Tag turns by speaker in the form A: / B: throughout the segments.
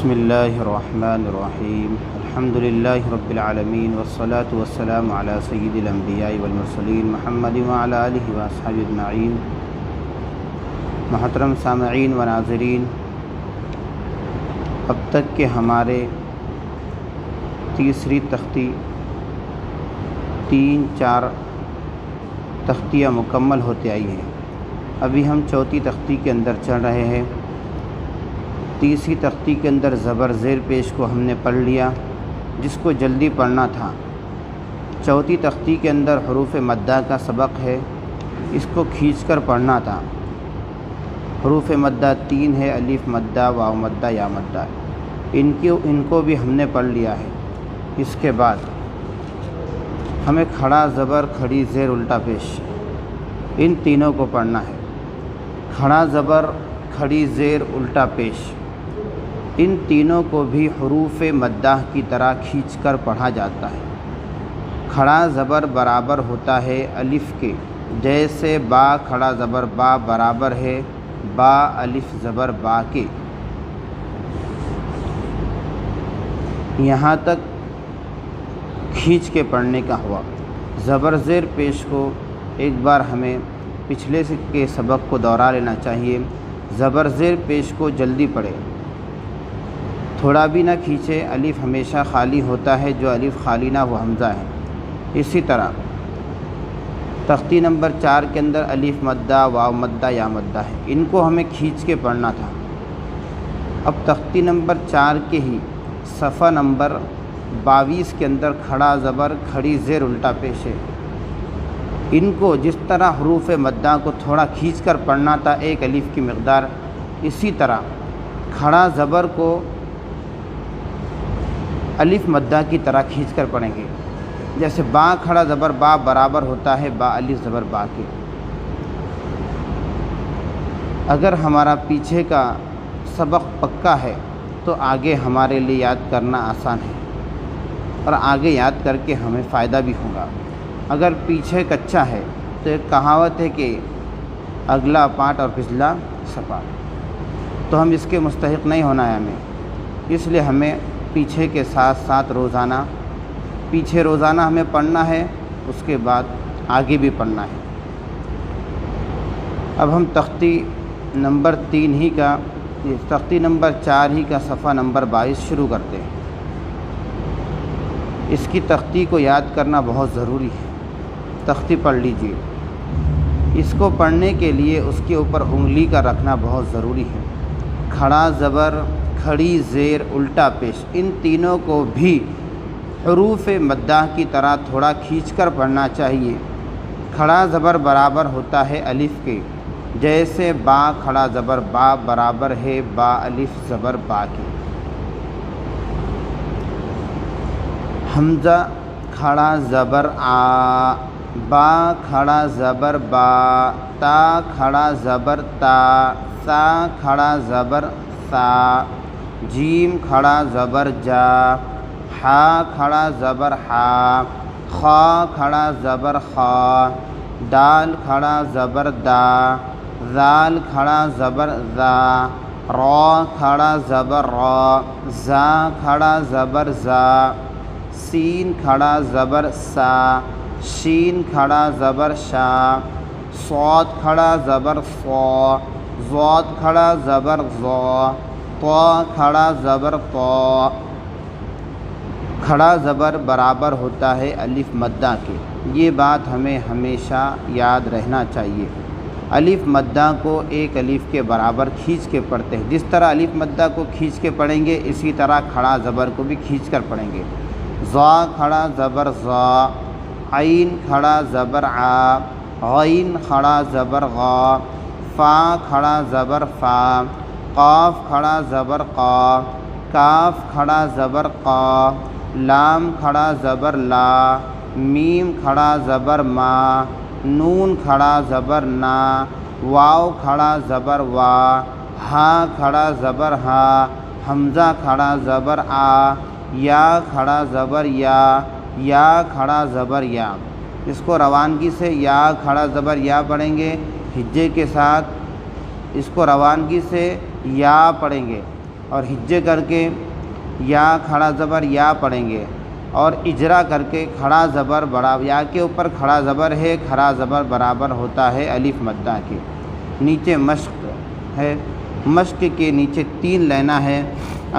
A: بسم اللہ الرحمن الرحیم الحمد للہ رب العالمین والصلاة والسلام علی سید الانبیاء والمرسلین محمد وعلی آلہ واصحابہ اجمعین۔ محترم سامعین و ناظرین، اب تک کہ ہمارے تیسری تختی 3-4 تختیاں مکمل ہوتے آئی ہیں۔ ابھی ہم چوتھی تختی کے اندر چل رہے ہیں۔ تیسری تختی کے اندر زبر زیر پیش کو ہم نے پڑھ لیا، جس کو جلدی پڑھنا تھا۔ چوتھی تختی کے اندر حروف مدہ کا سبق ہے، اس کو کھینچ کر پڑھنا تھا۔ حروف مدہ 3 ہے، الف مدہ، واو مدہ، یا مدہ۔ ان کو بھی ہم نے پڑھ لیا ہے۔ اس کے بعد ہمیں کھڑا زبر، کھڑی زیر، الٹا پیش، ان تینوں کو پڑھنا ہے۔ کھڑا زبر، کھڑی زیر، الٹا پیش، ان تینوں کو بھی حروف مدہ کی طرح کھینچ کر پڑھا جاتا ہے۔ کھڑا زبر برابر ہوتا ہے الف کے، جیسے با کھڑا زبر با برابر ہے با الف زبر با کے۔ یہاں تک کھینچ کے پڑھنے کا ہوا۔ زبر زیر پیش کو ایک بار ہمیں پچھلے کے سبق کو دوہرا لینا چاہیے۔ زبر زیر پیش کو جلدی پڑھے، تھوڑا بھی نہ کھینچے۔ الف ہمیشہ خالی ہوتا ہے، جو الف خالی نہ وہ حمزہ ہے۔ اسی طرح تختی نمبر 4 کے اندر الف مدہ، واو مدہ، یا مدہ ہے، ان کو ہمیں کھینچ کے پڑھنا تھا۔ اب تختی نمبر 4 کے ہی صفحہ نمبر 22 کے اندر کھڑا زبر، کھڑی زیر، الٹا پیش ہے۔ ان کو جس طرح حروف مدہ کو تھوڑا کھینچ کر پڑھنا تھا، ایک الف کی مقدار، اسی طرح کھڑا زبر کو الف مدہ کی طرح کھینچ کر پڑھیں گے۔ جیسے با کھڑا زبر با برابر ہوتا ہے با الف زبر با کے۔ اگر ہمارا پیچھے کا سبق پکا ہے تو آگے ہمارے لیے یاد کرنا آسان ہے، اور آگے یاد کر کے ہمیں فائدہ بھی ہوگا۔ اگر پیچھے کچا ہے تو ایک کہاوت ہے کہ اگلا پاٹ اور پچھلا سپاٹ، تو ہم اس کے مستحق نہیں ہونا ہے ہمیں۔ اس لیے ہمیں پیچھے کے ساتھ ساتھ پیچھے روزانہ ہمیں پڑھنا ہے، اس کے بعد آگے بھی پڑھنا ہے۔ اب ہم تختی نمبر 4 ہی کا صفحہ نمبر 22 شروع کرتے ہیں۔ اس کی تختی کو یاد کرنا بہت ضروری ہے۔ تختی پڑھ لیجئے۔ اس کو پڑھنے کے لیے اس کے اوپر انگلی کا رکھنا بہت ضروری ہے۔ کھڑا زبر، کھڑی زیر، الٹا پیش، ان تینوں کو بھی حروف مدہ کی طرح تھوڑا کھینچ کر پڑھنا چاہیے۔ کھڑا زبر برابر ہوتا ہے الف کے، جیسے با کھڑا زبر با برابر ہے با الف زبر با کے۔ حمزہ کھڑا زبر آ، با کھڑا زبر با، تا کھڑا زبر تا، سا کھڑا زبر سا، جیم کھڑا زبر جا، حا کھڑا زبر حا، خا کھڑا زبر خا، دال کھڑا زبر دا، ذال کھڑا زبر ذا، را کھڑا زبر را، زا کھڑا زبر زا، سین کھڑا زبر سا، شین کھڑا زبر شا، صاد کھڑا زبر صا، ضاد کھڑا زبر ضا، طا کھڑا زبر طا۔ کھڑا زبر برابر ہوتا ہے الف مدہ کے، یہ بات ہمیں ہمیشہ یاد رہنا چاہیے۔ الف مدہ کو ایک الف کے برابر کھینچ کے پڑھتے ہیں۔ جس طرح الف مدہ کو کھینچ کے پڑھیں گے، اسی طرح کھڑا زبر کو بھی کھینچ کر پڑھیں گے۔ ضا کھڑا زبر ضا، عین کھڑا زبر عا، غین کھڑا زبر غا، فا کھڑا زبر فا، قاف کھڑا زبر قا، کاف کھڑا زبر قا، لام کھڑا زبر لا، میم کھڑا زبر ما، نون کھڑا زبر نا، واو کھڑا زبر وا، ہا کھڑا زبر ہا، حمزہ کھڑا زبر آ، یا کھڑا زبر یا کھڑا زبر یا۔ اس کو روانگی سے یا کھڑا زبر یا پڑھیں گے، ہجے کے ساتھ اس کو روانگی سے یا پڑھیں گے۔ اور ہجے کر کے یا کھڑا زبر یا پڑھیں گے، اور اجرا کر کے کھڑا زبر بڑا یا کے اوپر کھڑا زبر ہے، کھڑا زبر برابر ہوتا ہے الف مدہ کے۔ نیچے مشق ہے، مشق کے نیچے 3 لینا ہے،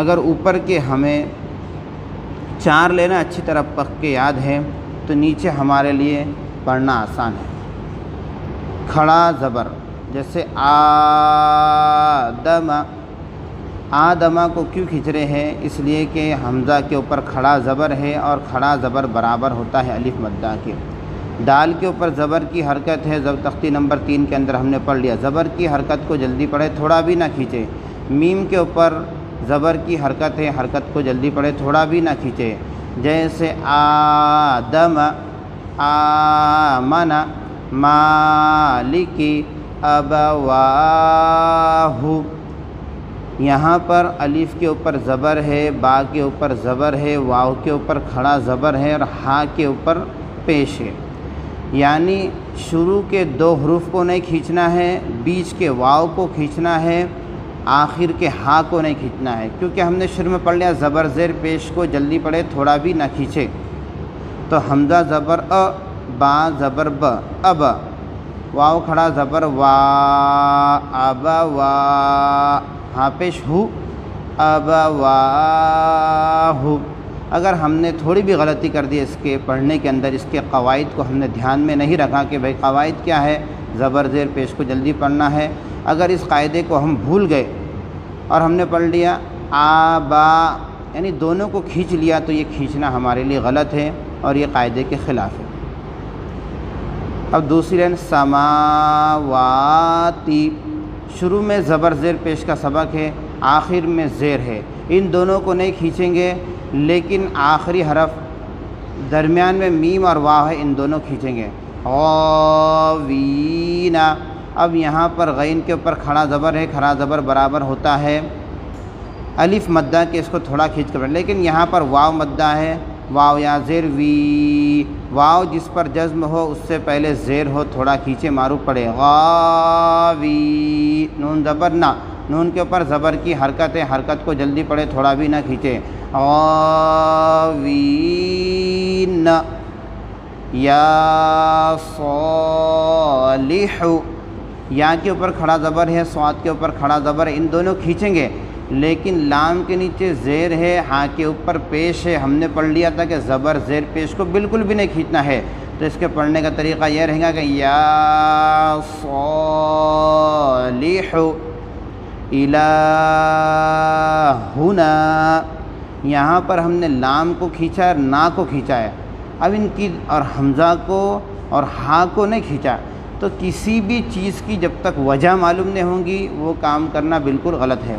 A: اگر اوپر کے ہمیں 4 لینا اچھی طرح پک کے یاد ہے تو نیچے ہمارے لیے پڑھنا آسان ہے۔ کھڑا زبر جیسے آدم، آدمہ کو کیوں کھینچ رہے ہیں؟ اس لیے کہ حمزہ کے اوپر کھڑا زبر ہے اور کھڑا زبر برابر ہوتا ہے الف مدہ کے۔ دال کے اوپر زبر کی حرکت ہے، تختی نمبر 3 کے اندر ہم نے پڑھ لیا، زبر کی حرکت کو جلدی پڑھے، تھوڑا بھی نہ کھینچے۔ میم کے اوپر زبر کی حرکت ہے، حرکت کو جلدی پڑھے، تھوڑا بھی نہ کھینچے، جیسے آدم، آمن، مالک، ابواہ۔ یہاں پر الف کے اوپر زبر ہے، با کے اوپر زبر ہے، واو کے اوپر کھڑا زبر ہے اور ہا کے اوپر پیش ہے، یعنی شروع کے 2 حروف کو نہیں کھینچنا ہے، بیچ کے واو کو کھینچنا ہے، آخر کے ہا کو نہیں کھینچنا ہے، کیونکہ ہم نے شروع میں پڑھ لیا زبر زیر پیش کو جلدی پڑھے، تھوڑا بھی نہ کھینچے۔ تو حمزہ زبر ا، با زبر ب، اب، واو کھڑا زبر وا، اب وا، ہاں پیش ہو، اب واہ۔ اگر ہم نے تھوڑی بھی غلطی کر دی اس کے پڑھنے کے اندر، اس کے قواعد کو ہم نے دھیان میں نہیں رکھا کہ بھائی قواعد کیا ہے، زبر زیر پیش کو جلدی پڑھنا ہے، اگر اس قاعدے کو ہم بھول گئے اور ہم نے پڑھ لیا آبا، یعنی دونوں کو کھینچ لیا، تو یہ کھینچنا ہمارے لیے غلط ہے اور یہ قاعدے کے خلاف ہے۔ اب دوسری لائن سماواتی، شروع میں زبر زیر پیش کا سبق ہے، آخر میں زیر ہے، ان دونوں کو نہیں کھینچیں گے، لیکن آخری حرف درمیان میں میم اور واو ہے، ان دونوں کھینچیں گے۔ غاوینا، اب یہاں پر غین کے اوپر کھڑا زبر ہے، کھڑا زبر برابر ہوتا ہے الف مدہ کے، اس کو تھوڑا کھینچ کر، لیکن یہاں پر واو مدہ ہے، واو یا زیر وی، واو جس پر جزم ہو اس سے پہلے زیر ہو، تھوڑا کھینچے معروف پڑے، غاوی، نون زبر نہ، نون کے اوپر زبر کی حرکت ہے، حرکت کو جلدی پڑے، تھوڑا بھی نہ کھینچے، غاوین، یا صالح، یا کے اوپر کھڑا زبر ہے، صاد کے اوپر کھڑا زبر ہے، ان دونوں کھینچیں گے، لیکن لام کے نیچے زیر ہے، ہاں کے اوپر پیش ہے، ہم نے پڑھ لیا تھا کہ زبر زیر پیش کو بالکل بھی نہیں کھینچنا ہے، تو اس کے پڑھنے کا طریقہ یہ رہے گا کہ یا صالح الہنا، یہاں پر ہم نے لام کو کھینچا اور نا کو کھینچا ہے، اب ان کی اور حمزہ کو اور ہا کو نہیں کھینچا، تو کسی بھی چیز کی جب تک وجہ معلوم نہیں ہوں گی وہ کام کرنا بالکل غلط ہے۔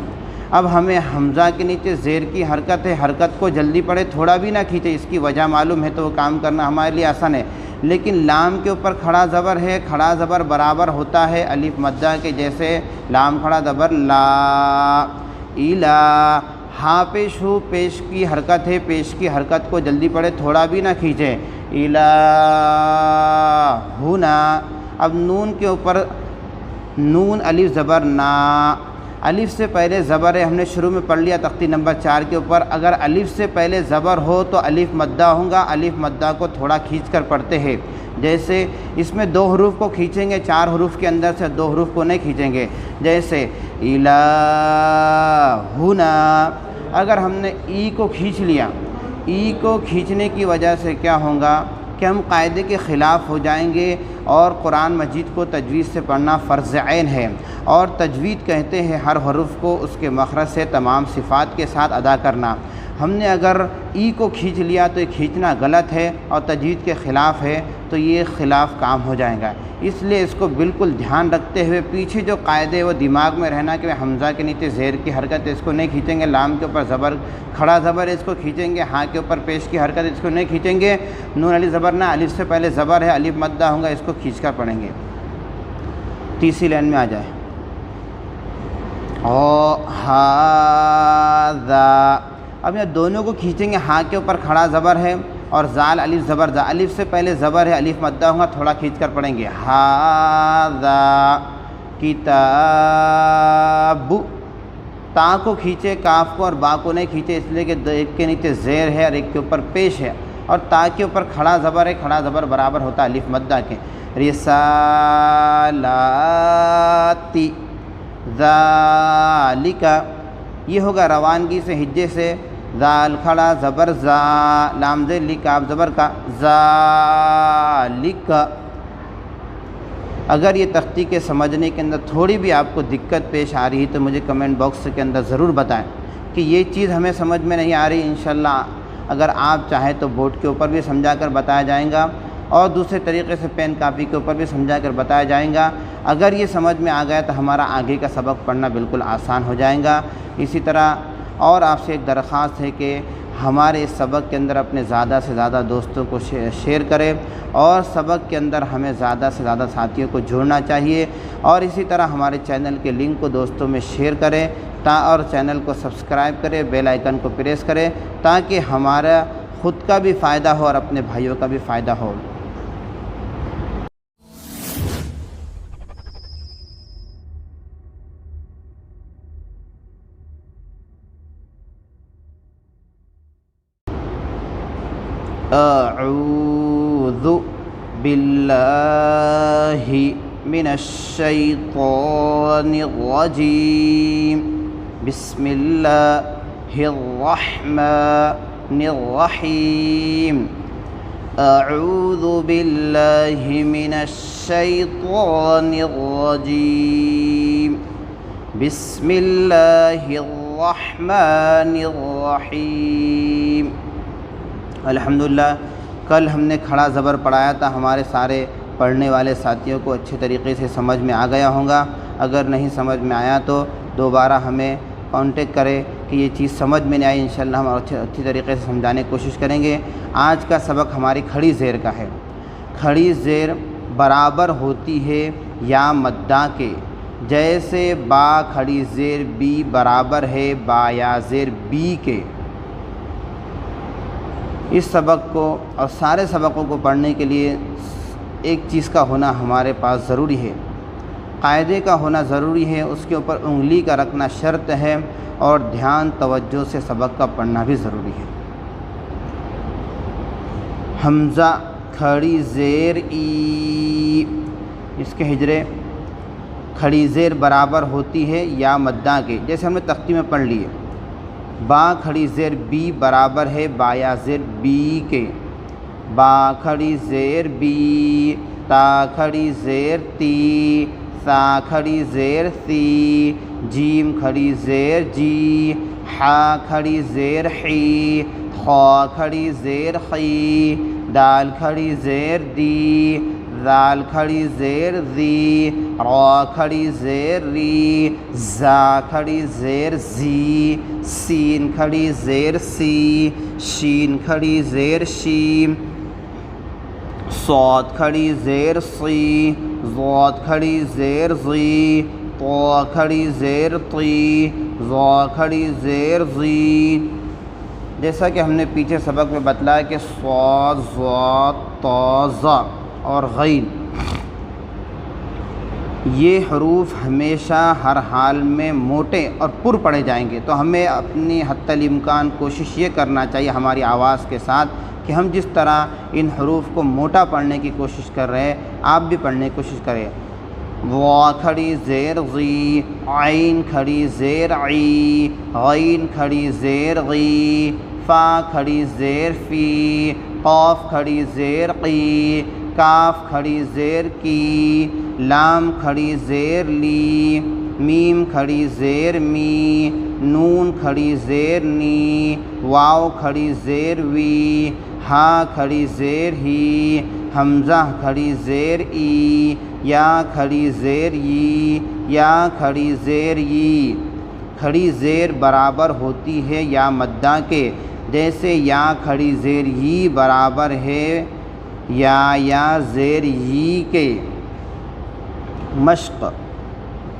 A: اب ہمیں حمزہ کے نیچے زیر کی حرکت ہے، حرکت کو جلدی پڑے، تھوڑا بھی نہ کھینچے، اس کی وجہ معلوم ہے تو وہ کام کرنا ہمارے لیے آسان ہے، لیکن لام کے اوپر کھڑا زبر ہے، کھڑا زبر برابر ہوتا ہے الف مدہ کے، جیسے لام کھڑا زبر لا، الا، ہاں پیش ہو، پیش کی حرکت ہے، پیش کی حرکت کو جلدی پڑے، تھوڑا بھی نہ کھینچے، الہنا۔ اب نون کے اوپر نون الف زبر نا، الف سے پہلے زبر ہے، ہم نے شروع میں پڑھ لیا تختی نمبر 4 کے اوپر، اگر الف سے پہلے زبر ہو تو الف مدہ ہوگا، الف مدہ کو تھوڑا کھینچ کر پڑھتے ہیں، جیسے اس میں 2 حروف کو کھینچیں گے، 4 حروف کے اندر سے 2 حروف کو نہیں کھینچیں گے، جیسے الہنا، اگر ہم نے ای کو کھینچ لیا، ای کو کھینچنے کی وجہ سے کیا ہوگا کہ ہم قاعدے کے خلاف ہو جائیں گے، اور قرآن مجید کو تجوید سے پڑھنا فرض عین ہے، اور تجوید کہتے ہیں ہر حرف کو اس کے مخرج سے تمام صفات کے ساتھ ادا کرنا۔ ہم نے اگر ای کو کھینچ لیا تو یہ کھینچنا غلط ہے اور تجوید کے خلاف ہے، تو یہ خلاف کام ہو جائے گا، اس لیے اس کو بالکل دھیان رکھتے ہوئے پیچھے جو قاعدے وہ دماغ میں رہنا کہ حمزہ کے نیچے زیر کی حرکت ہے، اس کو نہیں کھینچیں گے، لام کے اوپر زبر کھڑا زبر ہے، اس کو کھینچیں گے، ہاں کے اوپر پیش کی حرکت ہے، اس کو نہیں کھینچیں گے، نون الف زبر نہ، الف سے پہلے زبر ہے، الف مدہ ہوگا، اس کو کھینچ کر پڑھیں گے۔ تیسری لائن میں آ جائے، ہذا، اب یہ دونوں کو کھینچیں گے، ہاں کے اوپر کھڑا زبر ہے اور زال الف زبر، زا الف سے پہلے زبر ہے، الف مدہ ہوگا، تھوڑا کھینچ کر پڑھیں گے، ہذا کتاب، تا کو کھینچے کاف کو اور با کو نہیں کھینچے، اس لیے کہ ایک کے نیچے زیر ہے اور ایک کے اوپر پیش ہے، اور تا کے اوپر کھڑا زبر ہے، کھڑا زبر برابر ہوتا ہے الف مدہ کے۔ رسالاتی ذالک، یہ ہوگا روانگی سے ہجے سے، ذال کھڑا زبر زا، لام زیر لی کاف زبر کا، ذالک۔ اگر یہ تختی کے سمجھنے کے اندر تھوڑی بھی آپ کو دقت پیش آ رہی ہے تو مجھے کمنٹ باکس کے اندر ضرور بتائیں کہ یہ چیز ہمیں سمجھ میں نہیں آ رہی۔ انشاءاللہ اگر آپ چاہیں تو بورڈ کے اوپر بھی سمجھا کر بتایا جائیں گا، اور دوسرے طریقے سے پین کاپی کے اوپر بھی سمجھا کر بتایا جائیں گا۔ اگر یہ سمجھ میں آ گیا تو ہمارا آگے کا سبق پڑھنا بالکل آسان ہو جائے گا۔ اسی طرح اور آپ سے ایک درخواست ہے کہ ہمارے اس سبق کے اندر اپنے زیادہ سے زیادہ دوستوں کو شیئر کریں، اور سبق کے اندر ہمیں زیادہ سے زیادہ ساتھیوں کو جوڑنا چاہیے، اور اسی طرح ہمارے چینل کے لنک کو دوستوں میں شیئر کریں اور چینل کو سبسکرائب کریں، بیل آئیکن کو پریس کریں، تاکہ ہمارا خود کا بھی فائدہ ہو اور اپنے بھائیوں کا بھی فائدہ ہو۔ اعوذ باللہ من الشیطان الرجیم، بسم اللہ الرحمن الرحیم۔ اعوذ باللہ من الشیطان الرجیم، بسم اللہ الرحمن الرحیم۔ الحمدللہ کل ہم نے کھڑا زبر پڑھایا تھا، ہمارے سارے پڑھنے والے ساتھیوں کو اچھے طریقے سے سمجھ میں آ گیا ہوگا۔ اگر نہیں سمجھ میں آیا تو دوبارہ ہمیں کانٹیکٹ کرے کہ یہ چیز سمجھ میں نہیں آئی، انشاءاللہ ہم اچھی طریقے سے سمجھانے کی کوشش کریں گے۔ آج کا سبق ہماری کھڑی زیر کا ہے۔ کھڑی زیر برابر ہوتی ہے یا مدہ کے، جیسے با کھڑی زیر بی برابر ہے با یا زیر بی کے۔ اس سبق کو اور سارے سبقوں کو پڑھنے کے لیے ایک چیز کا ہونا ہمارے پاس ضروری ہے، قاعدے کا ہونا ضروری ہے، اس کے اوپر انگلی کا رکھنا شرط ہے، اور دھیان توجہ سے سبق کا پڑھنا بھی ضروری ہے۔ حمزہ کھڑی زیر ای، اس کے ہجرے کھڑی زیر برابر ہوتی ہے یا مدہ کے، جیسے ہم نے تختی میں پڑھ لیے۔ با کھڑی زیر بی برابر ہے با یا زیر بی کے، با کھڑی زیر بی، تا کھڑی زیر تی، سا کھڑی زیر سی، جیم کھڑی زیر جی، حا کھڑی زیر حی، خا کھڑی زیر خی، دال کھڑی زیر دی، ذال کھڑی زیر زی، را کھڑی زیر ری، زا کھڑی زیر زی، سین کھڑی زیر سی، شین کھڑی زیر شیم، صاد کھڑی زیر سی، ضاد کھڑی زیر زی، طا کھڑی زیر طی، ظا کھڑی زیر زی۔ جیسا کہ ہم نے پیچھے سبق میں بتلایا کہ صاد، ضاد، طا، ظا اور غین، یہ حروف ہمیشہ ہر حال میں موٹے اور پر پڑھے جائیں گے، تو ہمیں اپنی حتی الامکان کوشش یہ کرنا چاہیے ہماری آواز کے ساتھ کہ ہم جس طرح ان حروف کو موٹا پڑھنے کی کوشش کر رہے ہیں آپ بھی پڑھنے کی کوشش کریں۔ وا کھڑی زیر غی، عین کھڑی زیر عی، غین کھڑی زیر غی، فا کھڑی زیر فی، قاف کھڑی زیر قی، کاف کھڑی زیر کی، لام کھڑی زیر لی، میم کھڑی زیر می، نون کھڑی زیر نی، واو کھڑی زیر وی، ہا کھڑی زیر ہی، حمزہ کھڑی زیر ای، یا کھڑی زیر ی، یا کھڑی زیر ی۔ کھڑی زیر برابر ہوتی ہے یا مدہ کے، جیسے یا کھڑی زیر ی برابر ہے یا زیر ی کے۔ مشق،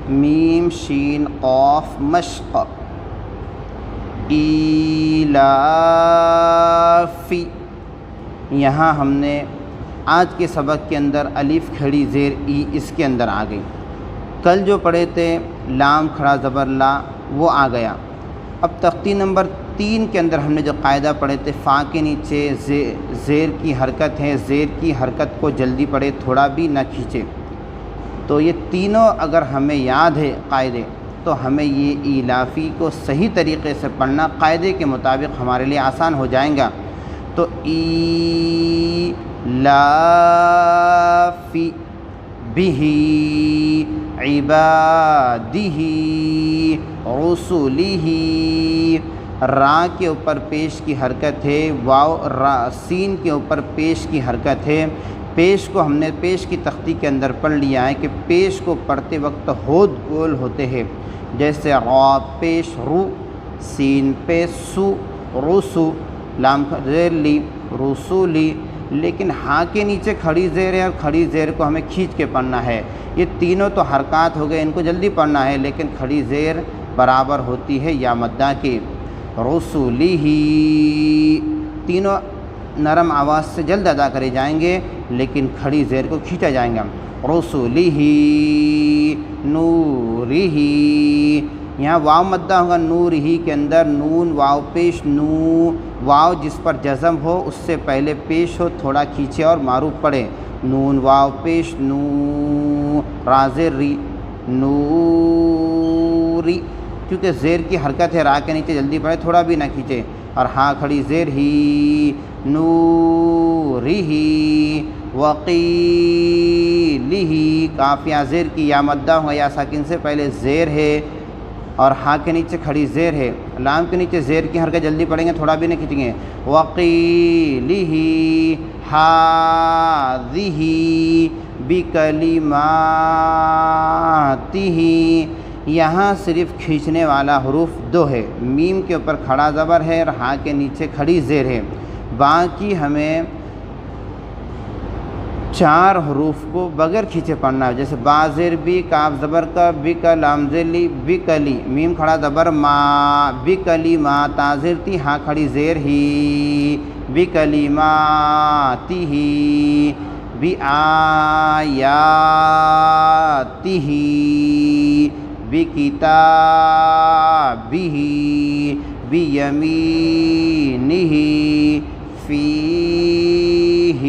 A: میم شین قاف مشق، ایلافی، یہاں ہم نے آج کے سبق کے اندر الف کھڑی زیر ای اس کے اندر آ گئی۔ کل جو پڑھے تھے لام کھڑا زبر لا، وہ آ گیا۔ اب تختی نمبر 3 کے اندر ہم نے جو قاعدہ پڑھے تھے، فا کے نیچے زیر کی حرکت ہے، زیر کی حرکت کو جلدی پڑھے، تھوڑا بھی نہ کھینچے۔ تو یہ تینوں اگر ہمیں یاد ہے قاعدے، تو ہمیں یہ ایلافی کو صحیح طریقے سے پڑھنا قاعدے کے مطابق ہمارے لیے آسان ہو جائیں گا۔ تو ایلافی بہی عبادہ رسولہ، را کے اوپر پیش کی حرکت ہے، واو را سین کے اوپر پیش کی حرکت ہے۔ پیش کو ہم نے پیش کی تختی کے اندر پڑھ لیا ہے کہ پیش کو پڑھتے وقت ہود گول ہوتے ہیں، جیسے را پیش رو، سین پہ سو رسو، لام زیر لی رسولی، لیکن ہاں کے نیچے کھڑی زیر ہے اور کھڑی زیر کو ہمیں کھینچ کے پڑھنا ہے۔ یہ تینوں تو حرکات ہو گئے، ان کو جلدی پڑھنا ہے، لیکن کھڑی زیر برابر ہوتی ہے یا مدہ کے۔ رسولہ، تینوں نرم آواز سے جلد ادا کرے جائیں گے، لیکن کھڑی زیر کو کھینچا جائیں گا۔ رسولہ نورہ، یہاں واو مدہ ہوگا نورہ کے اندر، نون واو پیش نو، واو جس پر جزم ہو اس سے پہلے پیش ہو، تھوڑا کھینچے اور معروف پڑھے، نون واو پیش نو، رازر ری نوری، کیونکہ زیر کی حرکت ہے، را کے نیچے جلدی پڑھے، تھوڑا بھی نہ کھینچے، اور ہاں کھڑی زیر ہی نورہ، وقیلہ، کاف یا زیر کی یا مدہ ہوا یا ساکن سے پہلے زیر ہے اور ہاں کے نیچے کھڑی زیر ہے، لام کے نیچے زیر کی حرکت جلدی پڑھیں گے، تھوڑا بھی نہیں کھینچیں گے۔ وقیلہ ہذہ بکلماتہ، یہاں صرف کھینچنے والا حروف 2 ہے، میم کے اوپر کھڑا زبر ہے اور ہاں کے نیچے کھڑی زیر ہے، باقی ہمیں 4 حروف کو بغیر کھینچے پڑھنا ہے، جیسے با زیر بی، کاف زبر کا، بی کا لام زیر لی، بکلی، میم کھڑا زبر ما، بکلی ما، تا زیر تی، ہاں کھڑی زیر ہی، بکلماتہ، بآیاتہ، بکتابہ، بیمینہ، فیہ،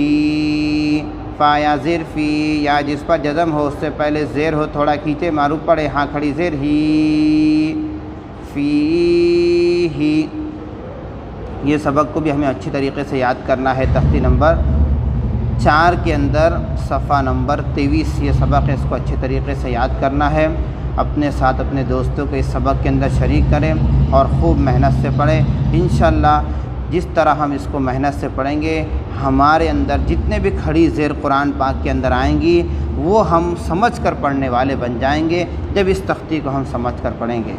A: فا یا زیر فی، یا جس پر جزم ہو اس سے پہلے زیر ہو، تھوڑا کھینچے معروف پڑھے، ہاں کھڑی زیر ہی، فیہ۔ یہ سبق کو بھی ہمیں اچھی طریقے سے یاد کرنا ہے۔ تختی نمبر 4 کے اندر صفحہ نمبر 23 یہ سبق ہے، اس کو اچھے طریقے سے یاد کرنا ہے۔ اپنے ساتھ اپنے دوستوں کو اس سبق کے اندر شریک کریں اور خوب محنت سے پڑھیں۔ انشاءاللہ جس طرح ہم اس کو محنت سے پڑھیں گے، ہمارے اندر جتنے بھی کھڑی زیر قرآن پاک کے اندر آئیں گی وہ ہم سمجھ کر پڑھنے والے بن جائیں گے، جب اس تختی کو ہم سمجھ کر پڑھیں گے۔